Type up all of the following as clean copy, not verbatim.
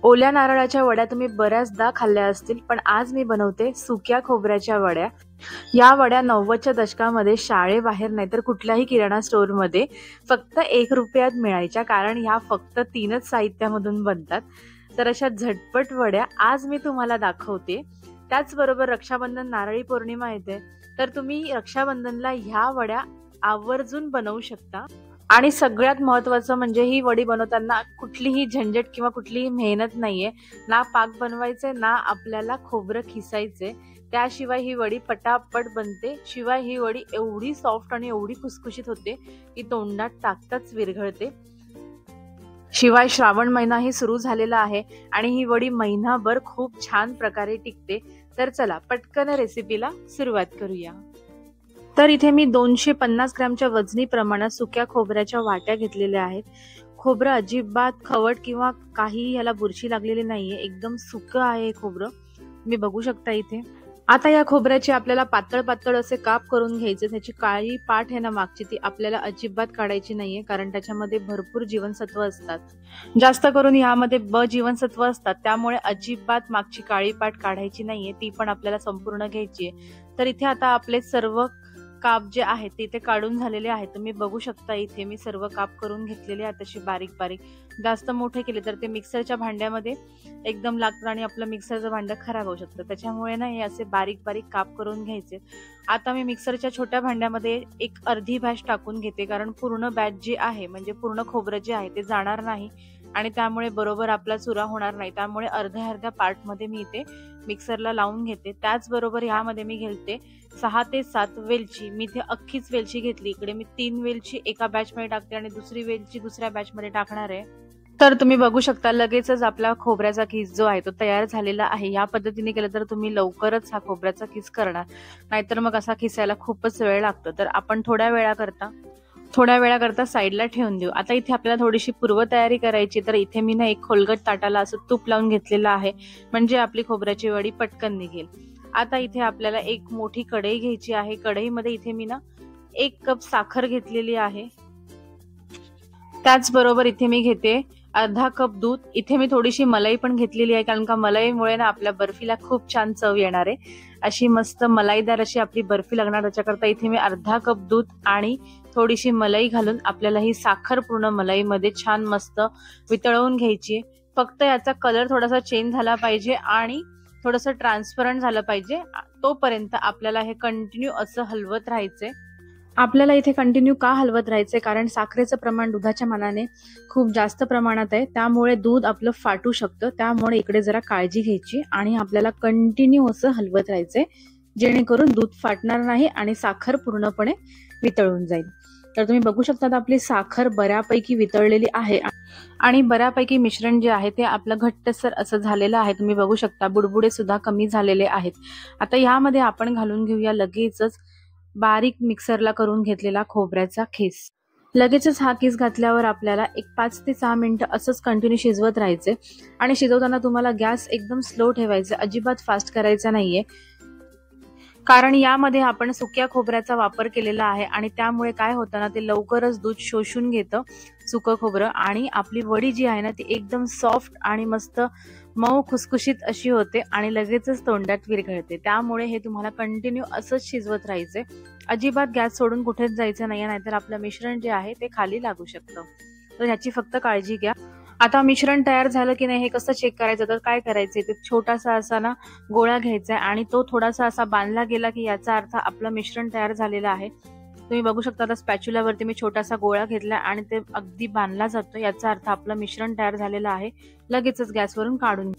ओल्या नारळाच्या वड्या तुम्ही बऱ्याचदा खाल्ल्या असतील, पण आज मी बनवते सुक्या खोबऱ्याच्या वड्या। या वड्या 90च्या दशकामध्ये शाळेबाहेर नाहीतर कुठल्याही किराणा स्टोअरमध्ये फक्त 1 रुपयात मिळायच्या, कारण ह्या फक्त 3च साहित्यामधून बनतात। तर अशा झटपट वड्या आज मी तुम्हाला दाखवते। त्याचबरोबर रक्षाबंधन, नारळी पौर्णिमा येते, तर तुम्ही रक्षाबंधनला ह्या वड्या आवर्जून बनवू शकता। आणि सगळ्यात महत्त्वाचं म्हणजे ही वडी बनवताना कुठलीही झंझट किंवा कुठलीही मेहनत नाहीये, ना पाक बनवायचे ना आपल्याला खोबरं खिसायचे। त्याशिवाय ही वडी पटापट बनते, शिवाय ही वडी एवढी सॉफ्ट आणि एवढी खुसखुशीत होते की तोंडात टाकताच विरघळते। शिवाय श्रावण महिनाही सुरू झालेला आहे आणि ही वडी महिनाभर खूप छान प्रकारे टिकते। तर चला पटकन रेसिपीला सुरुवात करूया। तर इथे मी 250 ग्रॅमच्या वजनी प्रमाणात सुक्या खोबऱ्याच्या वाट्या घेतलेल्या आहेत। खोबरं अजिबात खवट किंवा काही याला बुरशी लागलेली नाहीये, एकदम सुकं आहे खोबरं, तुम्ही बघू शकता इथे। आता या खोबऱ्याचे आपल्याला पातळ पातळ असे काप करून घ्यायचे। त्याची काळी पाट आहे ना मागची, ती आपल्याला अजिबात काढायची नाहीये, कारण त्याच्यामध्ये भरपूर जीवनसत्व असतात। जास्त करून यामध्ये ब जीवनसत्व असतात, त्यामुळे अजिबात मागची काळी पाट काढायची नाहीये, ती पण आपल्याला संपूर्ण घ्यायची आहे। तर इथे आता आपले सर्व काप जे आहेत ते इथे काढून झालेले आहेत। तुम्ही बघू शकता इथे मी सर्व काप करून घेतलेले आहेत असे बारीक बारीक। जास्त मोठे केले तर ते मिक्सरच्या भांड्यामध्ये एकदम लागतात आणि आपलं मिक्सरचं भांडं खराब होऊ शकतं, त्याच्यामुळे ना हे असे बारीक बारीक काप करून घ्यायचे। आता मी मिक्सरच्या छोट्या भांड्यामध्ये एक अर्धी बॅच टाकून घेते, कारण पूर्ण बॅच जी आहे म्हणजे पूर्ण खोबरं जे आहे ते जाणार नाही आणि त्यामुळे बरोबर आपला चुरा होणार नाही। त्यामुळे अर्ध्या अर्ध्या पार्टमध्ये मी इथे मिक्सरला लावून घेते। त्याचबरोबर यामध्ये मी घेते 6 ते 7 वेलची। मी इथे अख्खीच वेलची घेतली। इकडे मी 3 वेलची एका बॅचमध्ये टाकते आणि दुसरी वेलची दुसऱ्या बॅचमध्ये टाकणार आहे। तर तुम्ही बघू शकता लगेचच आपला खोबऱ्याचा किस जो आहे तो तयार झालेला आहे। या पद्धतीने केलं तर तुम्ही लवकरच हा खोबऱ्याचा किस करणार, नाहीतर मग असा किसायला खूपच वेळ लागतो। तर आपण थोड्या वेळाकरता साईडला ठेवून देऊ। आता इथे आपल्याला थोडीशी पूर्वतयारी करायची, तर इथे मी ना एक खोलगट ताटाला असं तूप लावून घेतलेलं आहे, म्हणजे आपली खोबऱ्याची वडी पटकन निघेल। आता इथे आपल्याला एक मोठी कढई घ्यायची आहे। कढईमध्ये इथे मी ना 1 कप साखर घेतलेली आहे। त्याचबरोबर इथे मी घेते अर्धा कप दूध। इथे मी थोडीशी मलाई पण घेतलेली आहे, कारण का मलाईमुळे ना आपल्या बर्फीला खूप छान चव येणार आहे। अशी मस्त मलाईदार अशी आपली बर्फी लागणार, त्याच्याकरता इथे मी अर्धा कप दूध आणि थोडीशी मलाई घालून आपल्याला ही साखर पूर्ण मलाईमध्ये छान मस्त वितळवून घ्यायची। फक्त याचा कलर थोडासा चेंज झाला पाहिजे आणि थोडंसं ट्रान्सपरंट झालं पाहिजे, तोपर्यंत आपल्याला हे कंटिन्यू असं हलवत राहायचंय। आपल्याला इथे कंटिन्यू का हलवत राहायचंय, कारण साखरेचं प्रमाण दुधाच्या मानाने खूप जास्त प्रमाणात आहे, त्यामुळे दूध आपलं फाटू शकतं। त्यामुळे इकडे जरा काळजी घ्यायची आणि आपल्याला कंटिन्यू असं हलवत राहायचंय, जेणेकरून दूध फाटणार नाही आणि साखर पूर्णपणे वितळून जाईल। तर तुम्ही बघू शकता आपली साखर बऱ्यापैकी वितळलेली आहे आणि बऱ्यापैकी मिश्रण जे आहे ते आपलं घट्टसर असं झालेलं आहे। तुम्ही बघू शकता बुडबुडे सुद्धा कमी झालेले आहेत। आता यामध्ये आपण घालून घेऊया लगेचच बारीक मिक्सरला करून घेतलेला खोबऱ्याचा खीस। लगेचच हा किस घातल्यावर आपल्याला एक 5 ते 6 मिनिटं असंच कंटिन्यू शिजवत राहायचे आणि शिजवताना तुम्हाला गॅस एकदम स्लो ठेवायचा, अजिबात फास्ट करायचा नाहीये, कारण यामध्ये आपण सुक्या खोबऱ्याचा वापर केलेला आहे आणि त्यामुळे काय होतं ना ते लवकरच दूध शोषून घेतं सुकं खोबरं, आणि आपली वडी जी आहे ना ती एकदम सॉफ्ट आणि मस्त मऊ खुसखुशीत अशी होते आणि लगेचच तोंडात विरघळते। त्यामुळे हे तुम्हाला कंटिन्यू असंच शिजवत राहायचे, अजिबात गॅस सोडून कुठेच जायचं नाही, नाहीतर आपलं मिश्रण जे आहे ते खाली लागू शकतं। तर ह्याची फक्त काळजी घ्या। आता मिश्रण तयार झालं की नाही हे कसं चेक करायचं, तर काय करायचं, ते छोटासा असा ना गोळा घ्यायचा आणि तो थोडासा असा बांधला गेला की याचा अर्थ आपलं मिश्रण तयार झालेलं आहे। तुम्ही बघू शकता आता स्पॅच्युलावरती मी छोटासा गोळा घेतला आणि ते अगदी बांधला जातो, याचा अर्थ आपलं मिश्रण तयार झालेलं आहे। लगेचच गॅसवरून काढून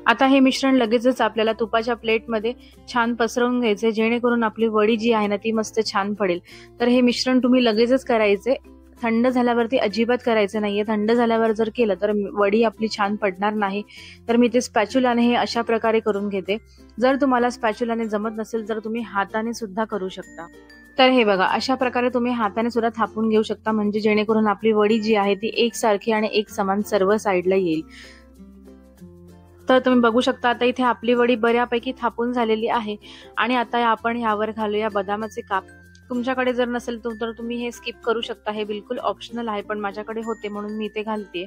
आता हे मिश्रण लगेचच आपल्याला तुपाच्या प्लेटमध्ये छान पसरवून घ्यायचे, जेणेकरून आपली वडी जी आहे ना ती मस्त छान पडेल। तर हे मिश्रण तुम्ही लगेचच करायचे, थंड झाल्यावरती अजिबात करायचं नाहीये। थंड झाल्यावर जर केलं तर वडी आपली छान पडणार नाही। तर मी ते स्पॅच्युलाने हे अशा प्रकारे करून घेते। जर तुम्हाला स्पॅच्युलाने जमत नसेल तर तुम्ही हाताने सुद्धा करू शकता। तर हे बघा अशा प्रकारे तुम्ही हाताने सुद्धा थापून घेऊ शकता, म्हणजे जेणेकरून आपली वडी जी आहे ती एकसारखी आणि एक समान सर्व साईडला येईल। तर तुम्ही बघू शकता आता इथे आपली वडी बऱ्यापैकी थापून झालेली आहे आणि आता आपण ह्यावर घालूया बदामाचे काप। तुमच्याकडे जर नसेल तर तुम्ही हे स्किप करू शकता, हे बिलकुल ऑप्शनल आहे, पण माझ्याकडे होते म्हणून मी ते घालते।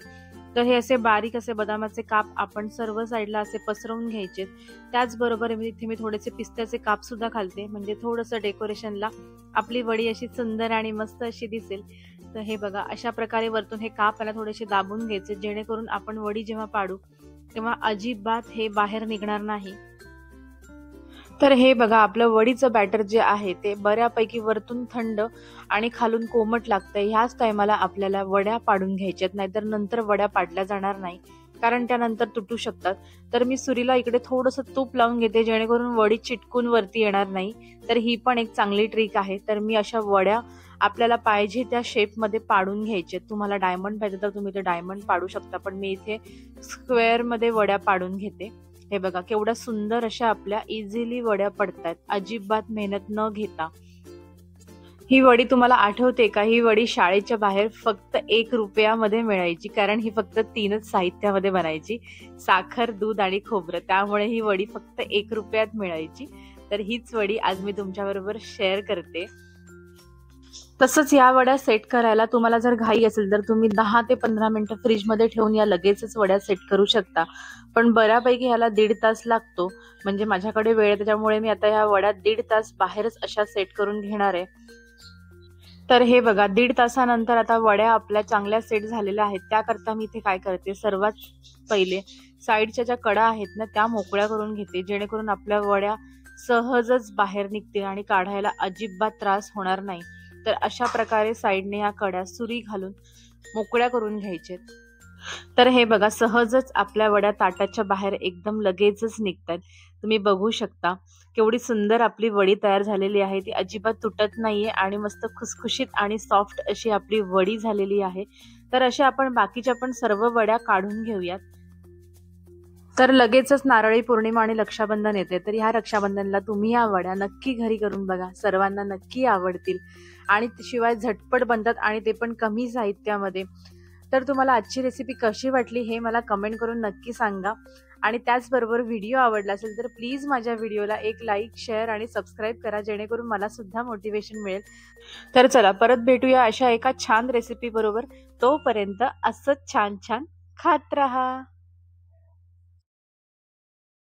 तर हे असे बारीक असे बदामाचे काप आपण सर्व साईडला असे पसरवून घ्यायचे। त्याचबरोबर इथे मी थोडेसे पिस्त्याचे काप सुद्धा घालते, म्हणजे थोडंसं डेकोरेशनला आपली वडी अशी सुंदर आणि मस्त अशी दिसेल। तर हे बघा, अशा प्रकारे वरतून हे काप याला थोडेसे दाबून घ्यायचे, जेणेकरून आपण वडी जेव्हा पाडू तेव्हा अजिबात हे बाहेर निघणार नाही। तर हे बघा, आपलं वडीचं बॅटर जे आहे ते बऱ्यापैकी वरतून थंड आणि खालून कोमट लागतंय। ह्याच टायमाला आपल्याला वड्या पाडून घ्यायच्यात, नाहीतर नंतर वड्या पाडल्या जाणार नाही, कारण त्यानंतर तुटू शकतात। तर मी सुरीला इकडे थोडंसं तूप लावून घेते, जेणेकरून वडी चिटकून वरती येणार नाही। तर ही पण एक चांगली ट्रिक आहे। तर मी अशा वड्या आपल्याला पाहिजे त्या शेपमध्ये पाडून घ्यायचे। तुम्हाला डायमंड पाहिजे तर तुम्ही ते डायमंड पाडू शकता, पण मी इथे स्क्वेअर मध्ये वड्या पाडून घेते। हे बघा, केवढ्या सुंदर अशा आपल्या इझिली वड्या पडतायत, अजिबात मेहनत न घेता। ही वडी तुम्हाला आठवते का? ही वडी शाळेच्या बाहेर फक्त 1 रुपयामध्ये मिळायची, कारण ही फक्त 3च साहित्यामध्ये बनायची, साखर, दूध आणि खोबरं। त्यामुळे ही वडी फक्त 1 रुपयात मिळायची। तर हीच वडी आज मी तुमच्याबरोबर शेअर करते। तसंच या वड्या सेट करायला तुम्हाला जर घाई असेल तर तुम्ही 10 ते 15 मिनिटं फ्रीजमध्ये ठेवून या लगेचच वड्या सेट करू शकता, पण बऱ्यापैकी ह्याला 1.5 तास लागतो। म्हणजे माझ्याकडे वेळ आहे, त्याच्यामुळे मी आता ह्या वड्या 1.5 तास बाहेरच अशा सेट करून घेणार आहे। तर हे बघा, 1.5 तासानंतर आता वड्या आपल्या चांगल्या सेट झालेल्या आहेत। त्याकरता मी इथे काय करते, सर्वात पहिले साईडच्या ज्या कडा आहेत ना त्या मोकळ्या करून घेते, जेणेकरून आपल्या वड्या सहजच बाहेर निघतील आणि काढायला अजिबात त्रास होणार नाही। तर अशा प्रकारे साईडने या कड्या सुरी घालून मोकळ्या करून घ्यायचे। तर हे बघा, सहजच आपल्या वड्या ताटाच्या बाहेर एकदम लगेचच निघतात। तुम्ही बघू शकता केवढी सुंदर आपली वडी तयार झालेली आहे, ती अजिबात तुटत नाहीये आणि मस्त खुसखुशीत आणि सॉफ्ट अशी आपली वडी झालेली आहे। तर अशा आपण बाकीच्या पण सर्व वड्या काढून घेऊयात। तर लगेचच नारळी पौर्णिमा आणि रक्षाबंधन येते, तर ह्या रक्षाबंधनला तुम्ही या वड्या नक्की घरी करून बघा, सर्वांना नक्की आवडतील आणि शिवाय झटपट बनतात आणि ते पण कमी साहित्यामध्ये। तर तुम्हाला आजची रेसिपी कशी वाटली हे मला कमेंट करून नक्की सांगा, आणि त्याचबरोबर व्हिडिओ आवडला असेल तर प्लीज माझ्या व्हिडिओला एक लाईक, शेअर आणि सबस्क्राईब करा, जेणेकरून मला सुद्धा मोटिवेशन मिळेल। तर चला, परत भेटूया अशा एका छान रेसिपी बरोबर। तोपर्यंत असंच छान छान खात राहा।